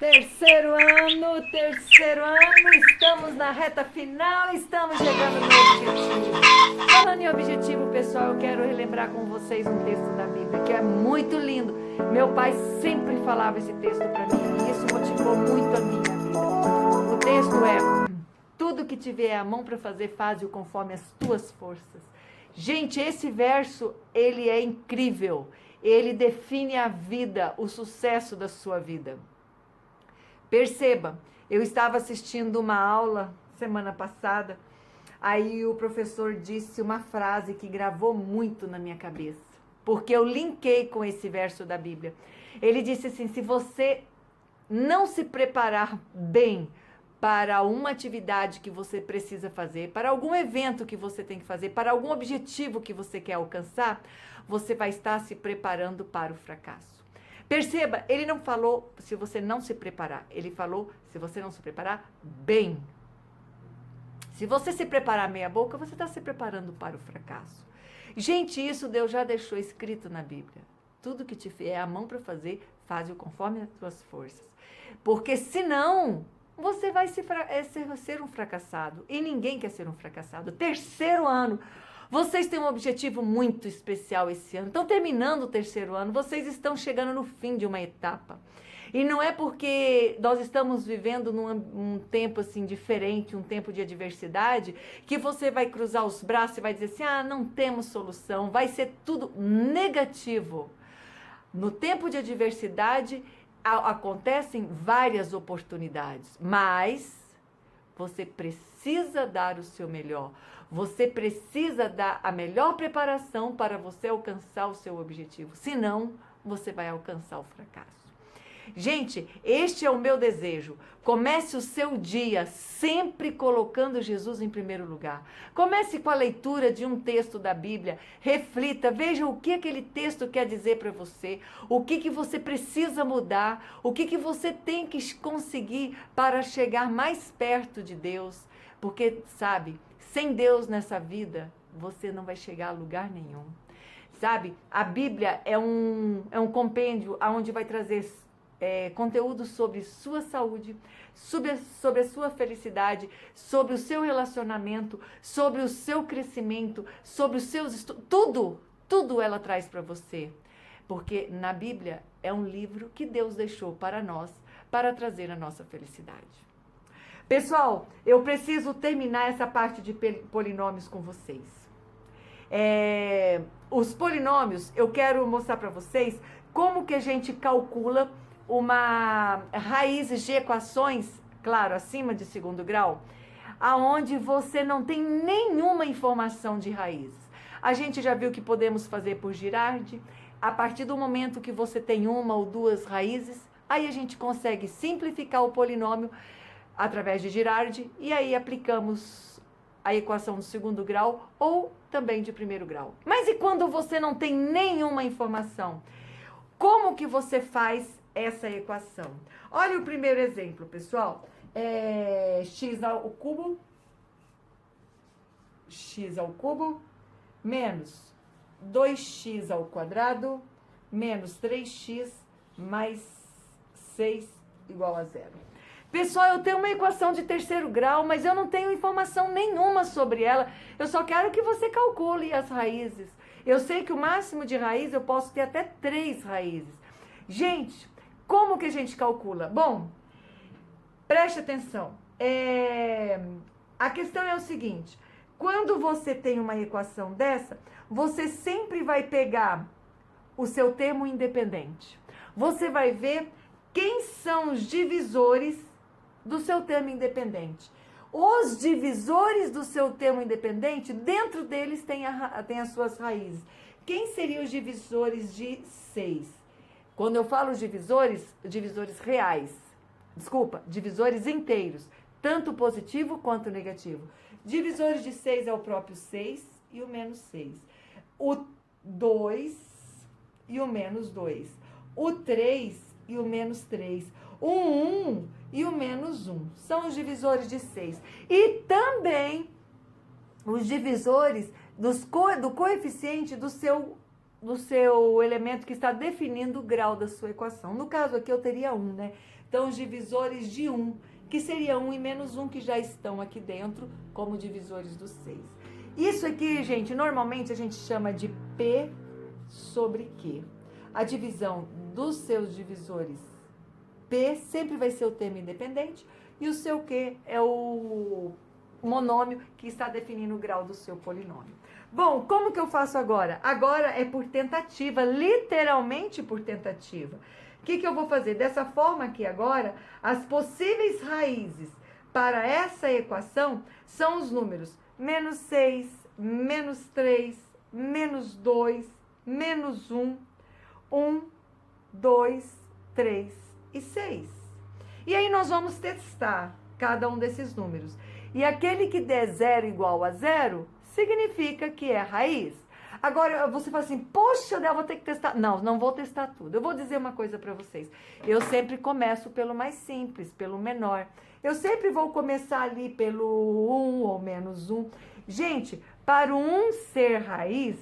Terceiro ano, estamos na reta final, estamos chegando no objetivo. Falando em objetivo, pessoal, eu quero relembrar com vocês um texto da Bíblia que é muito lindo. Meu pai sempre falava esse texto para mim e isso motivou muito a minha vida. O texto é: tudo que tiver a mão para fazer, faze-o conforme as tuas forças. Gente, esse verso, ele é incrível. Ele define a vida, o sucesso da sua vida. Perceba, eu estava assistindo uma aula semana passada, aí o professor disse uma frase que gravou muito na minha cabeça, porque eu linkei com esse verso da Bíblia. Ele disse assim: se você não se preparar bem para uma atividade que você precisa fazer, para algum evento que você tem que fazer, para algum objetivo que você quer alcançar, você vai estar se preparando para o fracasso. Perceba, ele não falou se você não se preparar, ele falou se você não se preparar bem. Se você se preparar meia boca, você está se preparando para o fracasso. Gente, isso Deus já deixou escrito na Bíblia. Tudo que te vier a mão para fazer, faze-o conforme as tuas forças. Porque senão, você vai ser um fracassado. E ninguém quer ser um fracassado. Terceiro ano. Vocês têm um objetivo muito especial esse ano. Estão terminando o terceiro ano. Vocês estão chegando no fim de uma etapa. E não é porque nós estamos vivendo num tempo assim diferente, um tempo de adversidade, que você vai cruzar os braços e vai dizer assim: ah, não temos solução. Vai ser tudo negativo. No tempo de adversidade, acontecem várias oportunidades, mas você precisa dar o seu melhor. Você precisa dar a melhor preparação para você alcançar o seu objetivo. Senão, você vai alcançar o fracasso. Gente, este é o meu desejo. Comece o seu dia sempre colocando Jesus em primeiro lugar. Comece com a leitura de um texto da Bíblia. Reflita, veja o que aquele texto quer dizer para você. O que você precisa mudar. O que você tem que conseguir para chegar mais perto de Deus. Porque, sabe, sem Deus nessa vida, você não vai chegar a lugar nenhum. Sabe, a Bíblia é um compêndio onde vai trazer conteúdo sobre sua saúde, sobre a sua felicidade, sobre o seu relacionamento, sobre o seu crescimento, sobre os seus estudos, tudo ela traz para você. Porque na Bíblia é um livro que Deus deixou para nós, para trazer a nossa felicidade. Pessoal, eu preciso terminar essa parte de polinômios com vocês. Os polinômios, eu quero mostrar para vocês como que a gente calcula uma raízes de equações, claro, acima de segundo grau, aonde você não tem nenhuma informação de raízes. A gente já viu que podemos fazer por Girardi. A partir do momento que você tem uma ou duas raízes, aí a gente consegue simplificar o polinômio através de Girardi e aí aplicamos a equação do segundo grau ou também de primeiro grau. Mas e quando você não tem nenhuma informação? Como que você faz essa equação? Olha o primeiro exemplo, pessoal. X ao cubo menos 2x ao quadrado menos 3x mais 6 igual a zero. Pessoal, eu tenho uma equação de terceiro grau, mas eu não tenho informação nenhuma sobre ela. Eu só quero que você calcule as raízes. Eu sei que o máximo de raiz eu posso ter até 3 raízes. Gente, como que a gente calcula? Bom, preste atenção. A questão é o seguinte: quando você tem uma equação dessa, você sempre vai pegar o seu termo independente. Você vai ver quem são os divisores do seu termo independente. Os divisores do seu termo independente, dentro deles tem as suas raízes. Quem seriam os divisores de 6? Quando eu falo divisores reais. Desculpa, divisores inteiros. Tanto positivo quanto negativo. Divisores de 6 é o próprio 6 e o menos 6. O 2 e o menos 2. O 3 e o menos 3. O 1 e o menos 1. São os divisores de 6. E também os divisores do coeficiente do seu do seu elemento que está definindo o grau da sua equação. No caso aqui eu teria 1, né? Então os divisores de 1, que seria 1 e menos 1, que já estão aqui dentro como divisores do 6. Isso aqui, gente, normalmente a gente chama de P sobre Q. A divisão dos seus divisores P sempre vai ser o termo independente e o seu Q é o monômio que está definindo o grau do seu polinômio. Bom, como que eu faço agora? Agora é por tentativa, literalmente por tentativa. O que eu vou fazer? Dessa forma aqui agora, as possíveis raízes para essa equação são os números menos 6, menos 3, menos 2, menos 1, 1, 2, 3 e 6. E aí nós vamos testar cada um desses números. E aquele que der 0 igual a 0, significa que é raiz. Agora, você fala assim, poxa, eu vou ter que testar. Não, não vou testar tudo. Eu vou dizer uma coisa para vocês. Eu sempre começo pelo mais simples, pelo menor. Eu sempre vou começar ali pelo 1 ou menos 1. Gente, para o 1 ser raiz,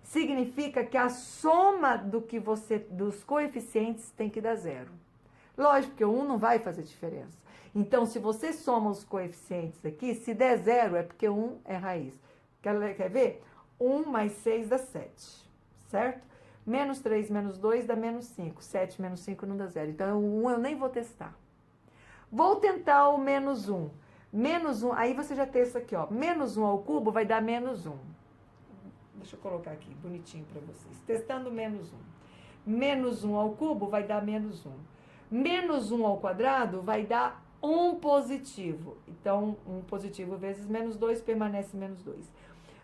significa que a soma dos coeficientes tem que dar 0. Lógico que o 1 não vai fazer diferença. Então, se você soma os coeficientes aqui, se der 0 é porque 1 é raiz. Quer ver? 1 mais 6 dá 7, certo? Menos 3 menos 2 dá menos 5. 7 menos 5 não dá 0. Então, o 1 eu nem vou testar. Vou tentar o menos 1. Menos 1, aí você já testa aqui, ó. Menos 1 ao cubo vai dar menos 1. Deixa eu colocar aqui, bonitinho para vocês. Testando menos 1. Menos 1 ao cubo vai dar menos 1. Menos 1 ao quadrado vai dar 1 positivo. Então, 1 positivo vezes menos 2 permanece menos 2.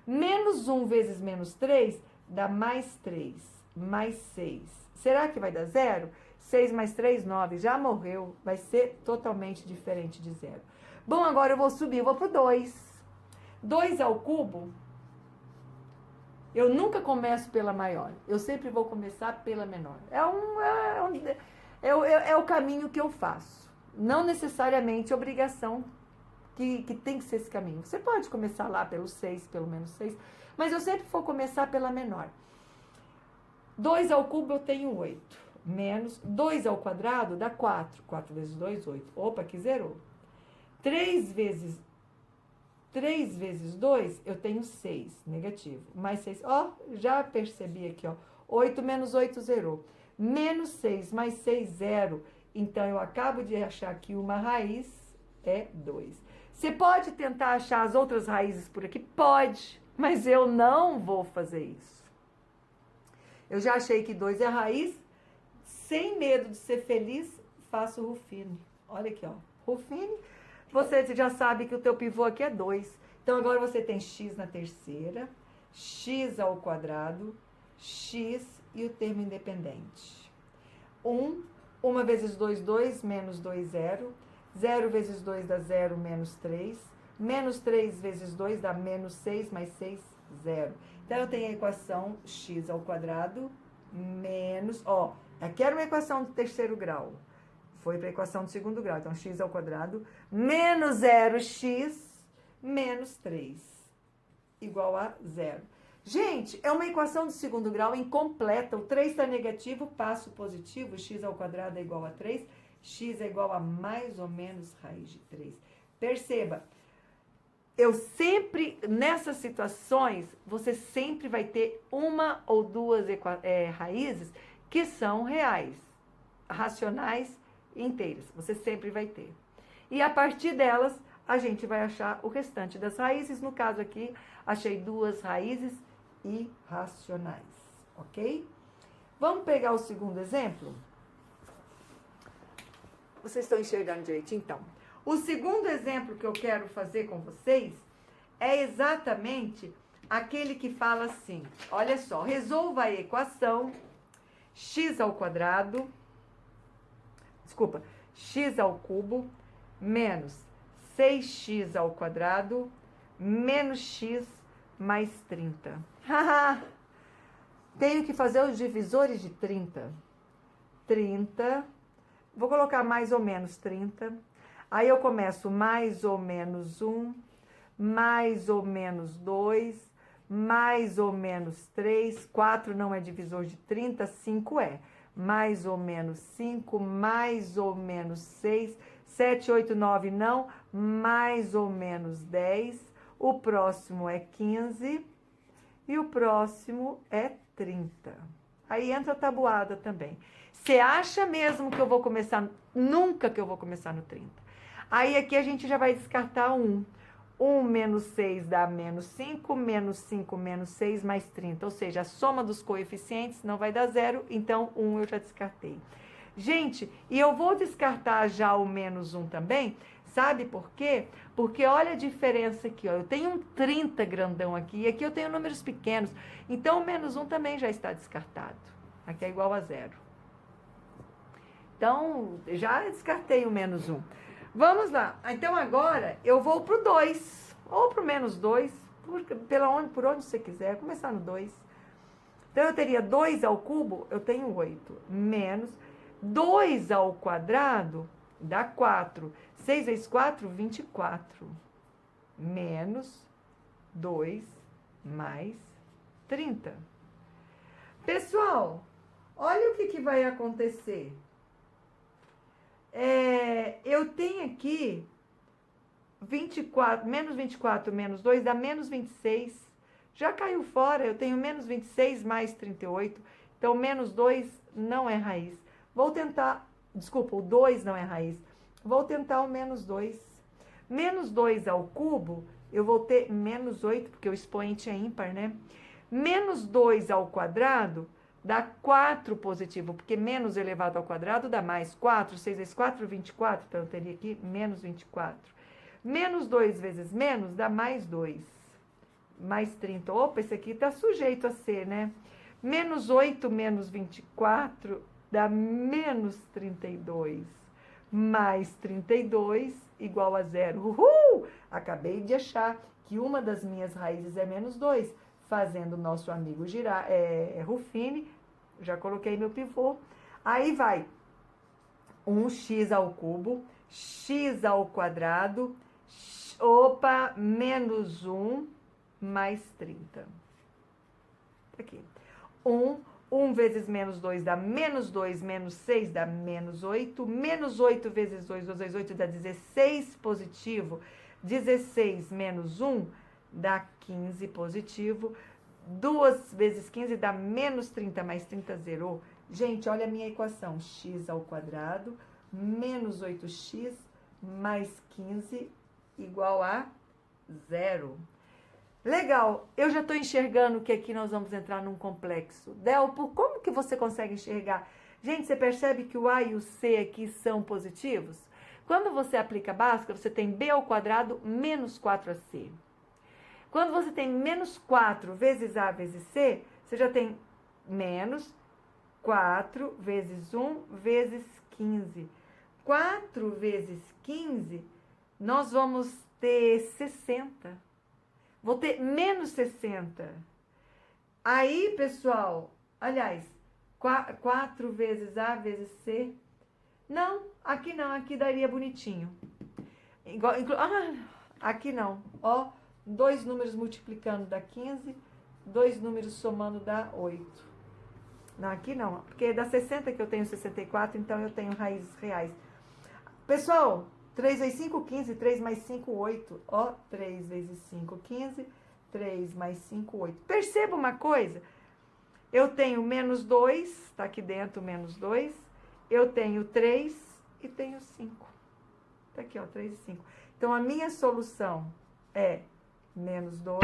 Menos 1 vezes menos 3 dá mais 3, mais 6. Será que vai dar 0? 6 mais 3, 9. Já morreu. Vai ser totalmente diferente de 0. Bom, agora eu vou subir, eu vou pro 2. 2 ao cubo, eu nunca começo pela maior. Eu sempre vou começar pela menor. É o caminho que eu faço. Não necessariamente obrigação que tem que ser esse caminho. Você pode começar lá pelo 6, pelo menos 6, mas eu sempre vou começar pela menor. 2 ao cubo eu tenho 8. Menos 2 ao quadrado dá 4. 4 vezes 2, 8. Opa, que zerou. 3 vezes 2 eu tenho 6, negativo. Mais 6, ó, já percebi aqui, ó. 8 menos 8 zerou. Menos 6 mais 6, 0. Então, eu acabo de achar que uma raiz é 2. Você pode tentar achar as outras raízes por aqui? Pode, mas eu não vou fazer isso. Eu já achei que 2 é raiz. Sem medo de ser feliz, faço o Ruffini. Olha aqui, ó. Ruffini, você já sabe que o teu pivô aqui é 2. Então, agora você tem x na terceira, x ao quadrado, x e o termo independente. 1 vezes 2, 2, menos 2, 0. 0 vezes 2 dá 0, menos 3. Menos 3 vezes 2 dá menos 6, mais 6, 0. Então, eu tenho a equação x ao quadrado menos... Ó, aqui era uma equação de terceiro grau. Foi para a equação de segundo grau. Então, x ao quadrado menos 0x menos 3 igual a 0. Gente, é uma equação de segundo grau incompleta. O 3 está negativo, passo positivo, x ao quadrado é igual a 3, x é igual a mais ou menos raiz de 3. Perceba, eu sempre, nessas situações, você sempre vai ter uma ou duas raízes que são reais, racionais e inteiras. Você sempre vai ter. E a partir delas, a gente vai achar o restante das raízes. No caso aqui, achei 2 raízes irracionais, ok? Vamos pegar o segundo exemplo? Vocês estão enxergando direitinho? Então, o segundo exemplo que eu quero fazer com vocês é exatamente aquele que fala assim, olha só, resolva a equação x ao quadrado, x ao cubo, menos 6x ao quadrado, menos x mais 30. Tenho que fazer os divisores de 30. 30, vou colocar mais ou menos 30. Aí eu começo mais ou menos 1, mais ou menos 2, mais ou menos 3, 4 não é divisor de 30, 5 é. Mais ou menos 5, mais ou menos 6, 7, 8, 9 não, mais ou menos 10. O próximo é 15 e o próximo é 30. Aí entra a tabuada também. Você acha mesmo que eu vou começar? Nunca que eu vou começar no 30. Aí aqui a gente já vai descartar 1. 1 menos 6 dá menos 5, menos 5 menos 6 mais 30. Ou seja, a soma dos coeficientes não vai dar 0, então 1 eu já descartei. Gente, e eu vou descartar já o menos 1 também, sabe por quê? Porque olha a diferença aqui, ó. Eu tenho um 30 grandão aqui, e aqui eu tenho números pequenos. Então o menos 1 também já está descartado. Aqui é igual a 0. Então, já descartei o menos 1. Vamos lá. Então, agora, eu vou para o 2. Ou para o menos 2. Por onde você quiser. Vou começar no 2. Então, eu teria 2 ao cubo, eu tenho 8. Menos 2 ao quadrado, dá 4. 6 vezes 4, 24. Menos 2 mais 30. Pessoal, olha o que vai acontecer. Eu tenho aqui 24, menos 24 menos 2 dá menos 26. Já caiu fora, eu tenho menos 26 mais 38. Então, menos 2 não é raiz. Vou tentar, desculpa, o 2 não é raiz. Vou tentar o menos 2. Menos 2 ao cubo, eu vou ter menos 8, porque o expoente é ímpar, né? Menos 2 ao quadrado dá 4 positivo, porque menos elevado ao quadrado dá mais 4. 6 vezes 4, 24. Então, eu teria aqui menos 24. Menos 2 vezes menos dá mais 2. Mais 30. Opa, esse aqui está sujeito a ser, né? Menos 8 menos 24 dá menos 32. Mais 32 igual a 0. Uhul! Acabei de achar que uma das minhas raízes é menos 2. Fazendo o nosso amigo Ruffini, já coloquei meu pivô. Aí vai 1x ao cubo, x ao quadrado, menos 1 mais 30. Aqui. 1 vezes menos 2 dá menos 2, menos 6 dá menos 8. Menos 8 vezes 2, 2 vezes 8 dá 16 positivo. 16 menos 1 dá 15 positivo. 2 vezes 15 dá menos 30, mais 30 zerou. Gente, olha a minha equação. X ao quadrado menos 8x mais 15 igual a 0. Legal, eu já estou enxergando que aqui nós vamos entrar num complexo. Delpo, como que você consegue enxergar? Gente, você percebe que o A e o C aqui são positivos? Quando você aplica a Bhaskara, você tem B ao quadrado menos 4AC. Quando você tem menos 4 vezes A vezes C, você já tem menos 4 vezes 1 vezes 15. 4 vezes 15, nós vamos ter 60. Vou ter menos 60. Aí, pessoal, aliás, 4 vezes A vezes C. Não, aqui daria bonitinho. Aqui não, ó. 2 números multiplicando dá 15, 2 números somando dá 8. Não, aqui não, porque dá 60 que eu tenho 64, então eu tenho raízes reais. Pessoal, 3 vezes 5, 15, 3 mais 5, 8. Ó, 3 vezes 5, 15, 3 mais 5, 8. Perceba uma coisa, eu tenho menos 2, tá aqui dentro menos 2, eu tenho 3 e tenho 5. Tá aqui, ó, 3 e 5. Então, a minha solução é menos 2